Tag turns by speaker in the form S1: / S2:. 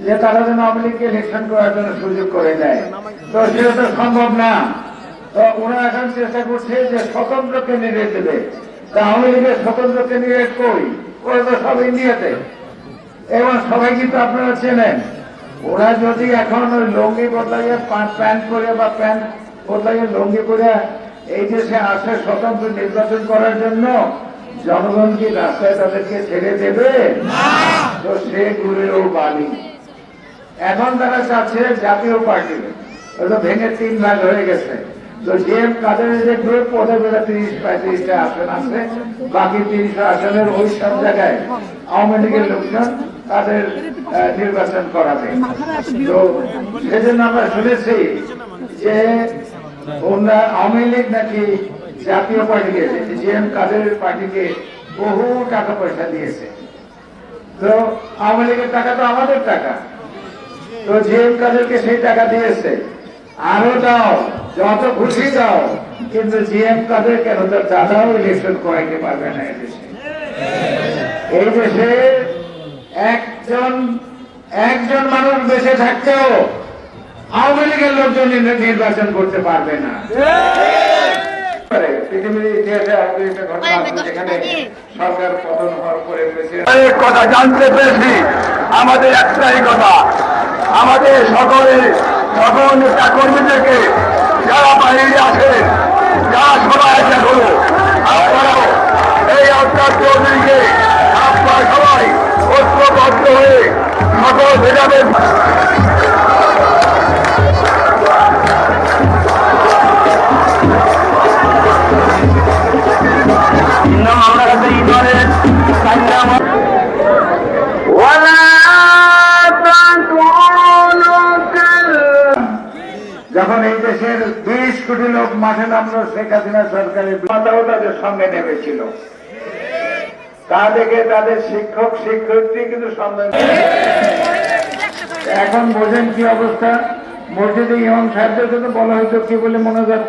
S1: যে তারা যেন আওয়ামী লীগকে ইলেকশন করার জন্য সুযোগ করে দেয়, তো সেটা তো সম্ভব না। তো ওরা এখন চেষ্টা করছে যে স্বতন্ত্র ক্যান্ডিডেট দেবে। তা আওয়ামী লীগের স্বতন্ত্র ক্যান্ডিডেট কই? ওরা তো সব ইন্ডিয়াতে, এবং সবাই কিন্তু আপনারা চেনেন। ওরা যদি এখন ওই লঙ্গি বদলাইয়ে প্যান্ট পরে বা প্যান্ট বদলাইয়ে লঙ্গি পরে এই দেশে আসে স্বতন্ত্র নির্বাচন করার জন্য, জনগণ কি রাস্তায় তাদেরকে ছেড়ে দেবে? তো সে গুড়েও বালি। এখন তারা চাচ্ছে জাতীয় পার্টি, ওটা ভেঙে 3 ভাগ হয়ে গেছে। তো জিএম কাদের যে গ্রুপ, ওদের বেলা 30-35টা আসন আছে, বাকি 30 আসনের ওই সব জায়গায় আওয়ামী লীগের লোকজন তাদের নির্বাচন করাবে। তো সেজন্য আমরা শুনেছি যে ওনারা আওয়ামী লীগ নাকি জাতীয় পার্টিকে, জিএম কাদের পার্টিকে বহু টাকা পয়সা দিয়েছে। তো আওয়ামী লীগের টাকা তো আমাদের টাকা, তো জিএম কাদেরকে সেই টাকা দিয়েছে। আরো দাও, যত খুশি দাও, কিন্তু জিএম কাদের কেন তার দাদাও ইলেকশন করাইতে পারবে না। এই দেশে একজন মানুষ বেঁচে থাকতেও আওয়ামী লীগের লোকজন নির্বাচন করতে পারবে না। পৃথিবীর ইতিহাসে একটা ঘটনা আছে যেখানে সরকার পতন হওয়ার পরে অনেক কথা জানতে পেরেছি। আমাদের একটাই কথা, আমাদের সকল নেতা কর্মীদেরকে যারা বাইরে আছে, যারা সবাই একটা হলো, আপনারাও এই আফতার চৌধুরীকে আপনারা সবাই ঐক্যবদ্ধ হয়ে সকল ভেদাভেদ যখন এই দেশের 20 কোটি লোক মাঠে নামলো, শেখ হাসিনা সরকারের মাতাও তাদের সঙ্গে নেমেছিল। তা দেখে তাদের শিক্ষক শিক্ষয়িত্রী কিন্তু সন্দেহ। এখন বোঝেন কি অবস্থা। মসজিদে ইমাম সাহেবদের জন্য বলা হয়তো কি বলে মনোজাত